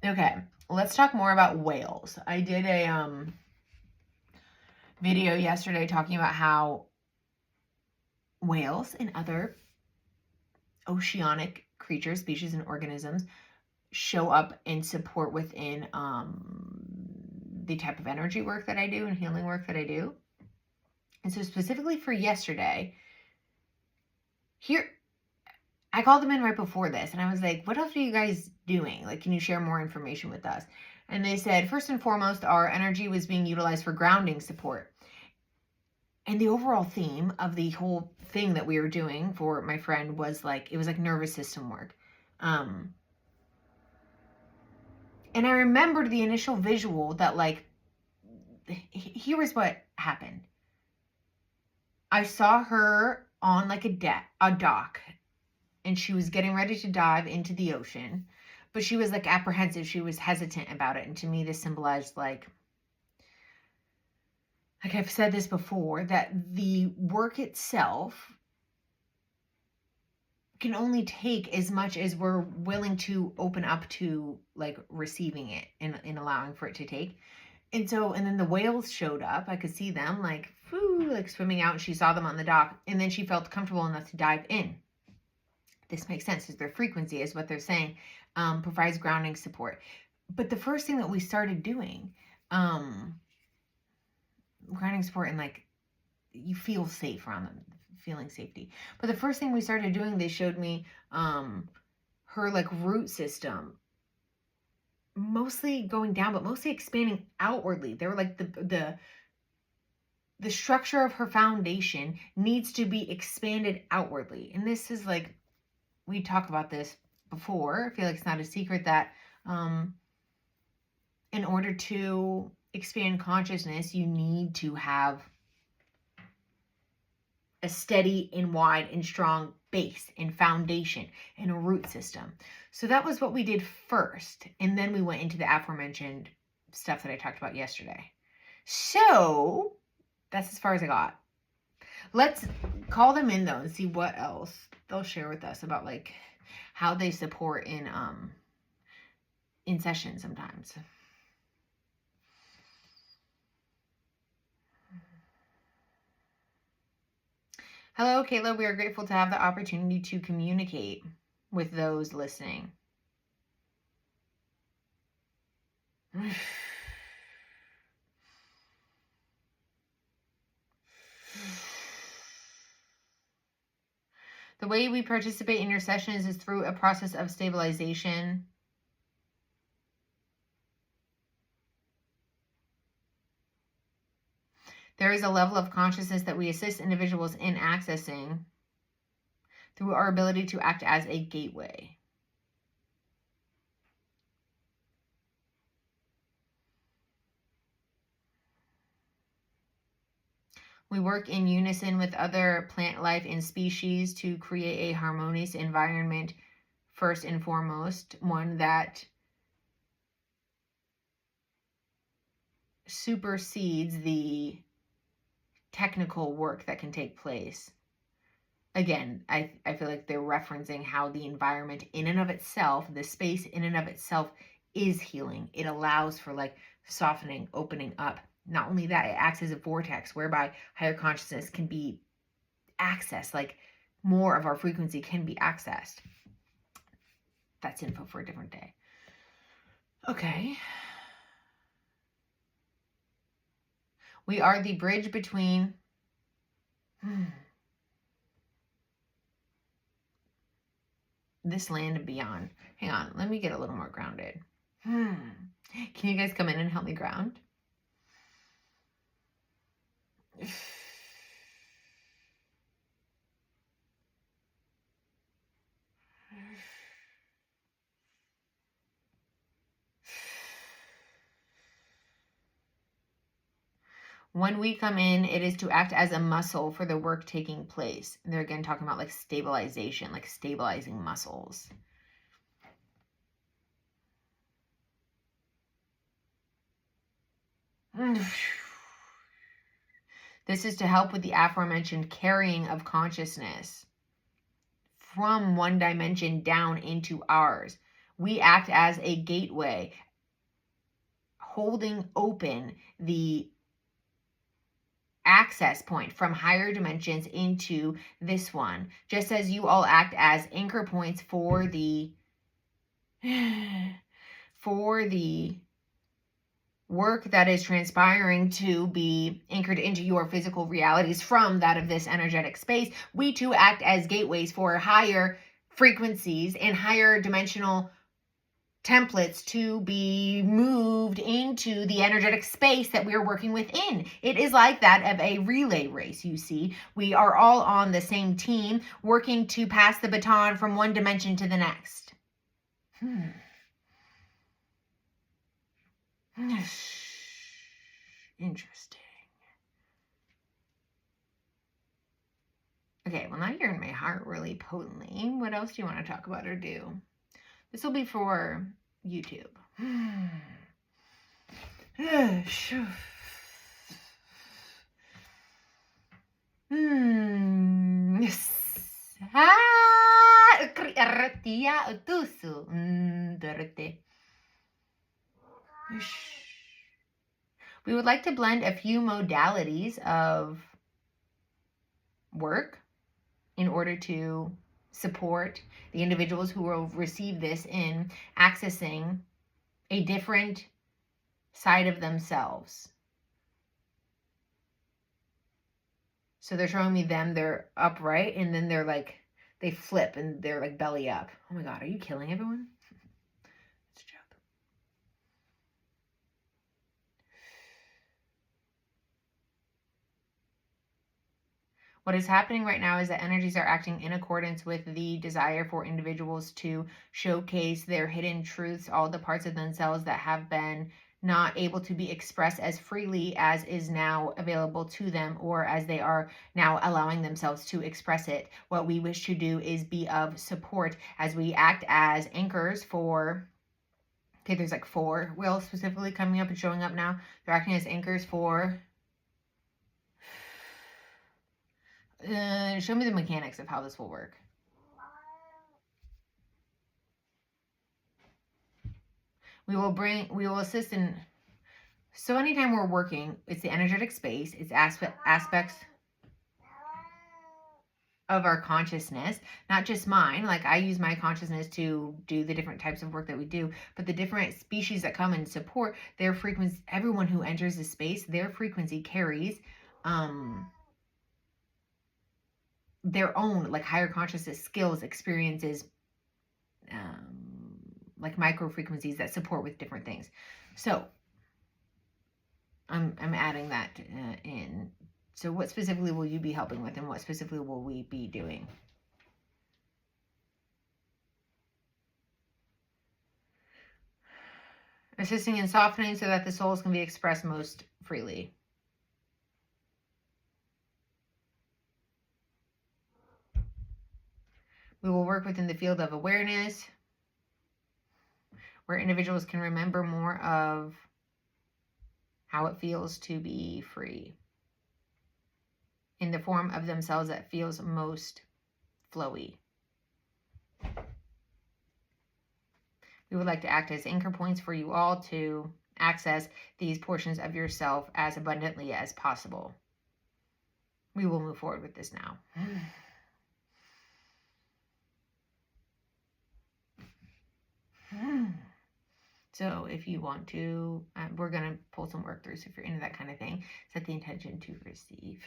Okay, let's talk more about whales. I did a video yesterday talking about how whales and other oceanic creatures, species, and organisms show up and support within the type of energy work that I do and healing work that I do. And so specifically for yesterday, here, I called them in right before this and I was like, what else are you guys doing? Like, can you share more information with us? And they said, first and foremost, our energy was being utilized for grounding support. And the overall theme of the whole thing that we were doing for my friend was like, it was like nervous system work. And I remembered the initial visual that like, here was what happened. I saw her on like a dock, and she was getting ready to dive into the ocean, but she was like apprehensive. She was hesitant about it. And to me, this symbolized like I've said this before, that the work itself can only take as much as we're willing to open up to like receiving it and allowing for it to take. And then the whales showed up. I could see them like, like swimming out, and she saw them on the dock, and then she felt comfortable enough to dive in. This makes sense because their frequency is what they're saying, provides grounding support. But the first thing that we started doing, grounding support, and like you feel safe around them, feeling safety. But the first thing we started doing, they showed me her like root system mostly going down, but mostly expanding outwardly. They were like the structure of her foundation needs to be expanded outwardly. And this is like, we talk about this before. I feel like it's not a secret that in order to expand consciousness, you need to have a steady and wide and strong base and foundation and a root system. So that was what we did first. And then we went into the aforementioned stuff that I talked about yesterday. So that's as far as I got. Let's call them in though and see what else they'll share with us about like how they support in session sometimes. Hello, Kayla. We are grateful to have the opportunity to communicate with those listening. The way we participate in your sessions is through a process of stabilization. There is a level of consciousness that we assist individuals in accessing through our ability to act as a gateway. We work in unison with other plant life and species to create a harmonious environment, first and foremost, one that supersedes the technical work that can take place. Again, I feel like they're referencing how the environment in and of itself, the space in and of itself is healing. It allows for like softening, opening up. Not only that, it acts as a vortex whereby higher consciousness can be accessed, like more of our frequency can be accessed. That's info for a different day. Okay. We are the bridge between this land and beyond. Hang on, let me get a little more grounded. Can you guys come in and help me ground? When we come in, it is to act as a muscle for the work taking place. And they're again talking about like stabilization, like stabilizing muscles. This is to help with the aforementioned carrying of consciousness from one dimension down into ours. We act as a gateway, holding open the access point from higher dimensions into this one, just as you all act as anchor points for the work that is transpiring to be anchored into your physical realities from that of this energetic space. We too act as gateways for higher frequencies and higher dimensional templates to be moved into the energetic space that we are working within. It is like that of a relay race, you see. We are all on the same team, working to pass the baton from one dimension to the next. Interesting. Okay, well, now you're in my heart really potently. What else do you want to talk about or do? This will be for YouTube. We would like to blend a few modalities of work in order to support the individuals who will receive this in accessing a different side of themselves. So they're showing me them, they're upright, and then they're like, they flip and they're like belly up. Oh my God, are you killing everyone? It's a joke. What is happening right now is that energies are acting in accordance with the desire for individuals to showcase their hidden truths, all the parts of themselves that have been not able to be expressed as freely as is now available to them, or as they are now allowing themselves to express it. What we wish to do is be of support as we act as anchors for, okay, there's like 4 whales specifically coming up and showing up now. They're acting as anchors for, show me the mechanics of how this will work. We will assist in, so anytime we're working, it's the energetic space, it's aspects of our consciousness, not just mine. Like I use my consciousness to do the different types of work that we do, but the different species that come and support, their frequency, everyone who enters the space, their frequency carries their own like higher consciousness skills, experiences, like micro frequencies that support with different things. So I'm adding that in. So what specifically will you be helping with, and what specifically will we be doing? Assisting in softening so that the souls can be expressed most freely. We will work within the field of awareness, where individuals can remember more of how it feels to be free in the form of themselves that feels most flowy. We would like to act as anchor points for you all to access these portions of yourself as abundantly as possible. We will move forward with this now. So if you want to, we're going to pull some work through. So if you're into that kind of thing, set the intention to receive.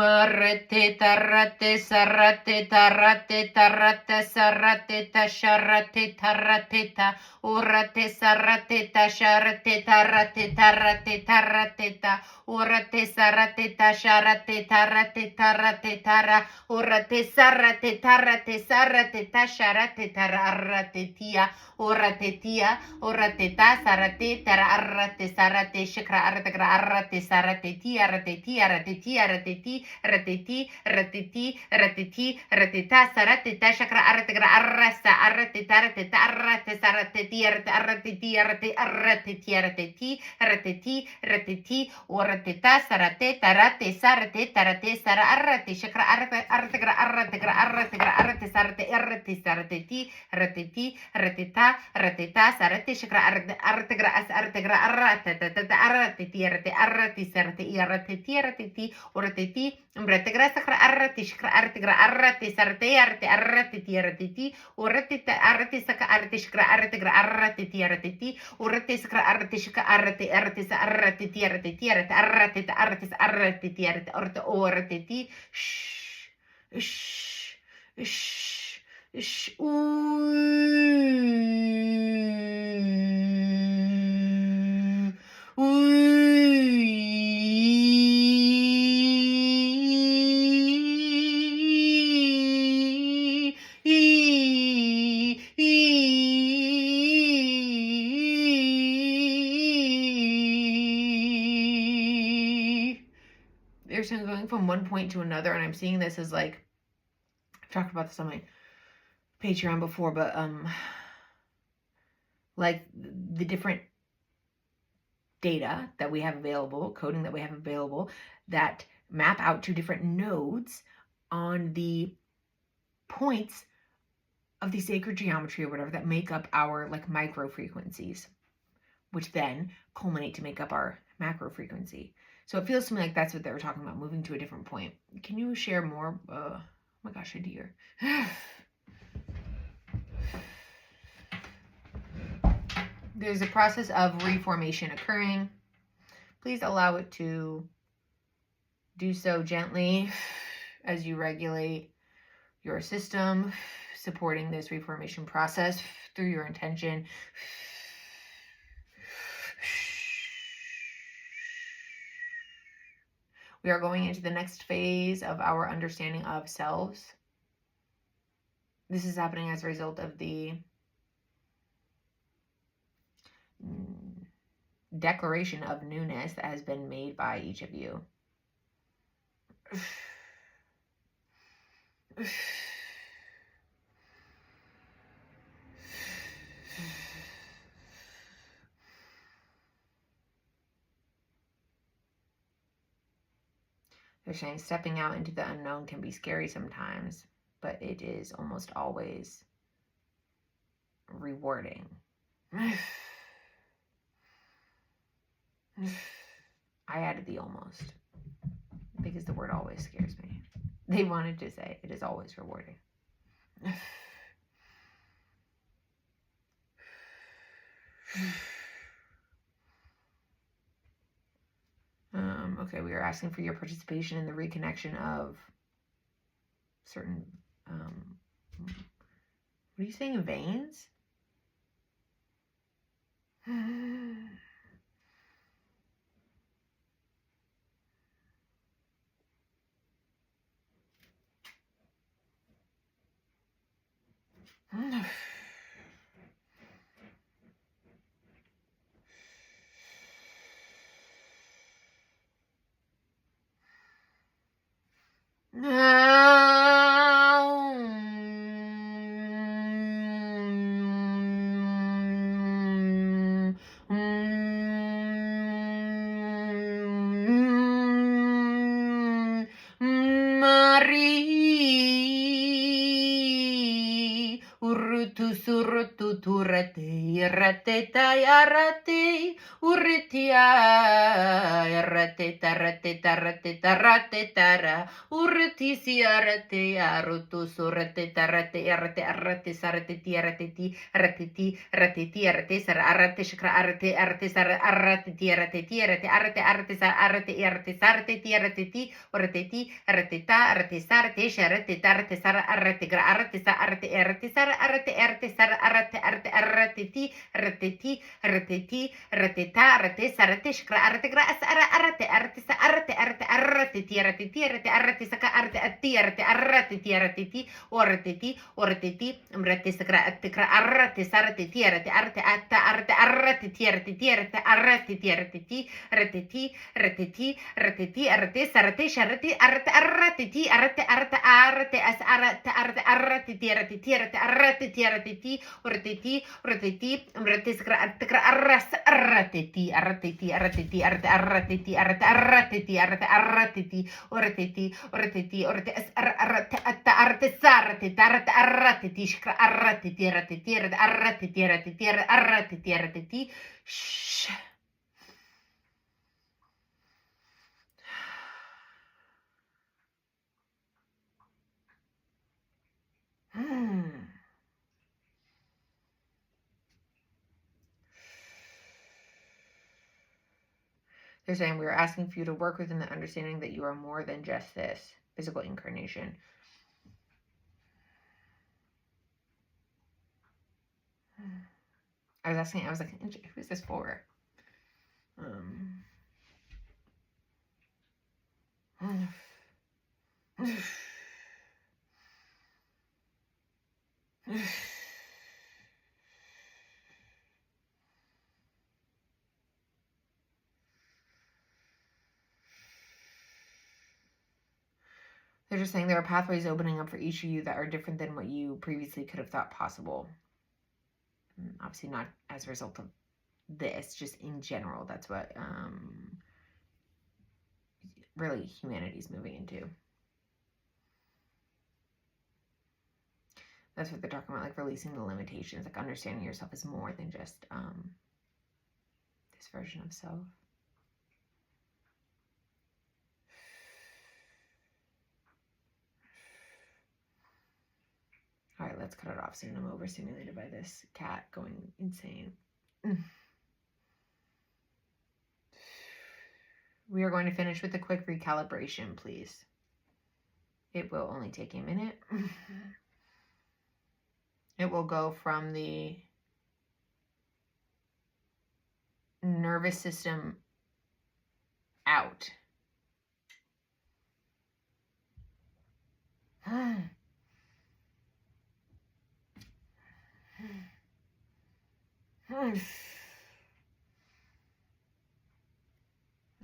Marate tarate sarate tarate tarate sarate tasharate tarate ta urate sarate tasharate tarate tarate tarate ta urate sarate tasharate tarate tarate tara urate sarate tasharate tarate tia urate sarate tarate sarate shakra arate sarate tia ratita sarate shakra arate orateta sarate tarate sara arate shakra arate sarate rateta sarate shakra orateti Bretegra sakra arrati shkra artigra arrati sarte arte arrati tiaratiti uratita arrati saka arti shkra artigra arrati tiaratiti urati sakra arti shka arrati sa arrati tiaratiti arrati tiarati orta oratiti There's going from one point to another, and I'm seeing this as like, I've talked about this on my Patreon before, but like the different data that we have available, coding that we have available, that map out to different nodes on the points of the sacred geometry or whatever that make up our like micro frequencies, which then culminate to make up our macro frequency. So it feels to me like that's what they were talking about, moving to a different point. Can you share more? Oh my gosh, a deer. There's a process of reformation occurring. Please allow it to do so gently as you regulate your system, supporting this reformation process through your intention. We are going into the next phase of our understanding of selves. This is happening as a result of the declaration of newness that has been made by each of you. They're saying stepping out into the unknown can be scary sometimes, but it is almost always rewarding. I added the almost because the word always scares me. They wanted to say it is always rewarding. Okay, we are asking for your participation in the reconnection of certain, what are you saying, veins? Marie Rutu surutu turate rate tayarate uritia rate tarate tarate tarate tara uriti arate arutu surate tarate arate arate sarate tiarate ti ratiti ratiti arate sar arate shakra arate arate sar arate tiarate tiarate arate arate sar arate arate sarate tiarate ti orate ti arate ta arate sarate sharate tarate sar arate gra arate sa arate arate sar arate arate sar arate arate arate ti arate ti arate ti arate ta arate sarate shakra arate gra arate arate sa arate arate arate ti arate saka arate ati arate ti orate ti amrate sakra atikra arate sarate ti arate atta arate ti arate ti arate sarate sharate arate ti arate as arate ti arate ti orate ti amrate sakra atikra arate ti orate ti orate as arate sarate arate ti shkra arate ti shh. They're saying we are asking for you to work within the understanding that you are more than just this physical incarnation. I was like, who is this for? They're just saying there are pathways opening up for each of you that are different than what you previously could have thought possible. Obviously not as a result of this, just in general. That's what really humanity's moving into. That's what they're talking about, like releasing the limitations, like understanding yourself as more than just this version of self. All right, let's cut it off soon. I'm overstimulated by this cat going insane. We are going to finish with a quick recalibration, please. It will only take a minute. It will go from the nervous system out.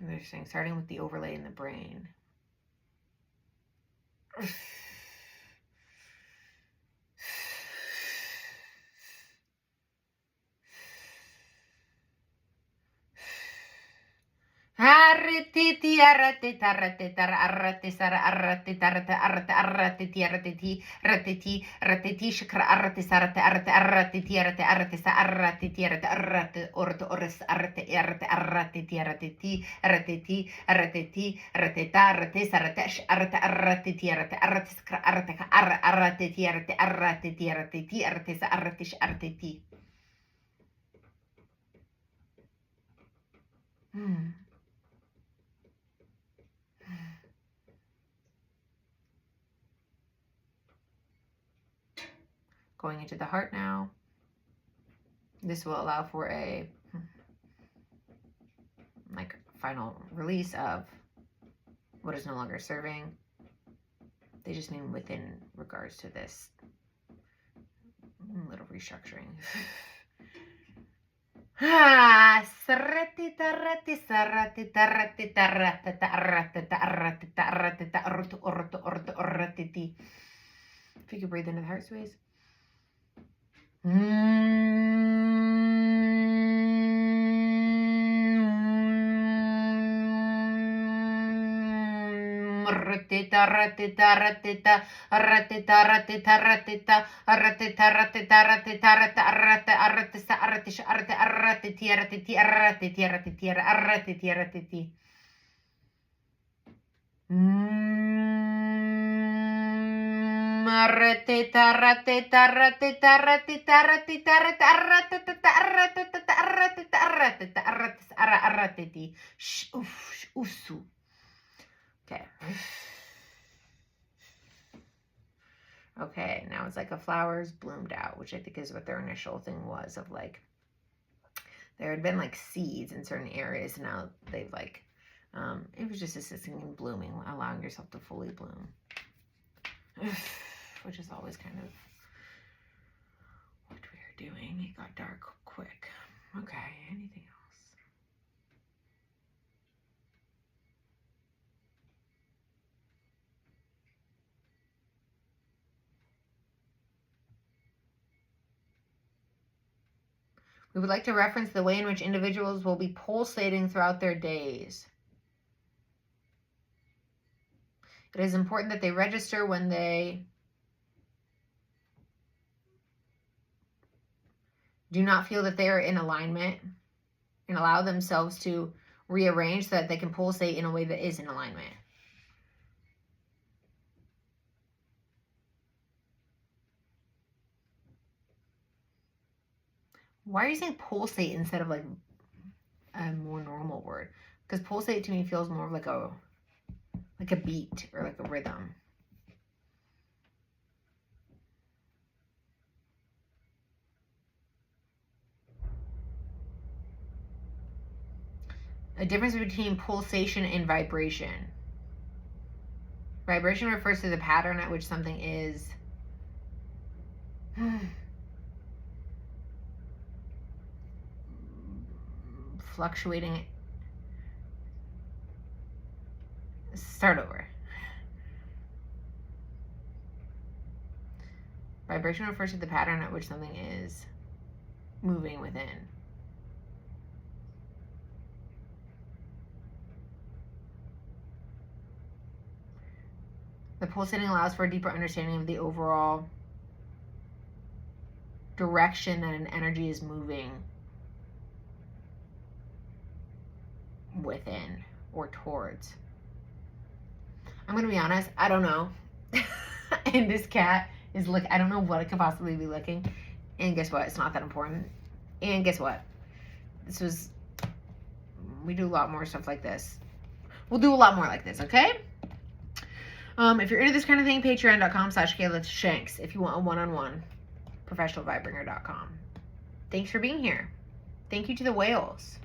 They're saying starting with the overlay in the brain. Arretiti arrete tarrete tar arrete sar arrete tarrete arrete arrete ti arrete ti arrete shakra arrete sarate arrete ti arrete sa arrete ti arrete orto ores arrete ti arrete ta arrete sarate arrete ti arrete skra arrete ti arrete sa arrete ti. Going into the heart now. This will allow for a final release of what is no longer serving. They just mean within regards to this little restructuring. If you could breathe into the heart space. Ratita, ratita, ratita, ratita, ratita, ratita, ratita, ratita, ratita, ratita, ratita, ratita, ratiti, ratiti, ratiti, ratiti, ratiti, ratiti. Ratita, ratita, ratita, ratita, ratita, ratita, ratita, ratita, ratita, ratita, ratita, ratiti. Usu. Okay. Okay, now it's like a flower's bloomed out, which I think is what their initial thing was, of like, there had been like seeds in certain areas, and now they've like, it was just assisting in blooming, allowing yourself to fully bloom. Which is always kind of what we are doing. It got dark quick. Okay, anything else? We would like to reference the way in which individuals will be pulsating throughout their days. It is important that they register when they do not feel that they are in alignment, and allow themselves to rearrange so that they can pulsate in a way that is in alignment. Why are you saying pulsate instead of like a more normal word? Because pulsate to me feels more like a beat or like a rhythm. A difference between pulsation and vibration. Vibration refers to the pattern at which something is fluctuating. Start over. Vibration refers to the pattern at which something is moving within. The pulsating allows for a deeper understanding of the overall direction that an energy is moving within or towards. I'm going to be honest, I don't know. And this cat is I don't know what it could possibly be looking. And guess what? It's not that important. And guess what? We do a lot more stuff like this. We'll do a lot more like this, okay? If you're into this kind of thing, patreon.com/KaylaShanks. If you want a one-on-one, professionalvibringer.com. Thanks for being here. Thank you to the whales.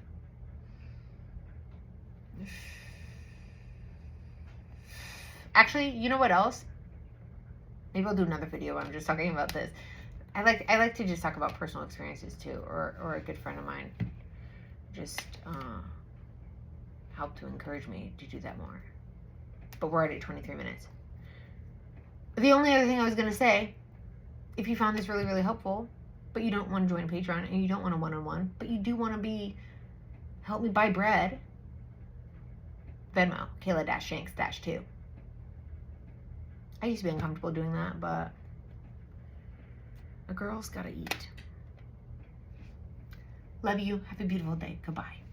Actually, you know what else? Maybe I'll do another video where I'm just talking about this. I like to just talk about personal experiences too, or a good friend of mine just helped to encourage me to do that more. But we're already at 23 minutes. The only other thing I was going to say, if you found this really, really helpful, but you don't want to join Patreon and you don't want a one-on-one, but you do want to help me buy bread, Venmo, Kayla-Shanks-2. I used to be uncomfortable doing that, but a girl's got to eat. Love you. Have a beautiful day. Goodbye.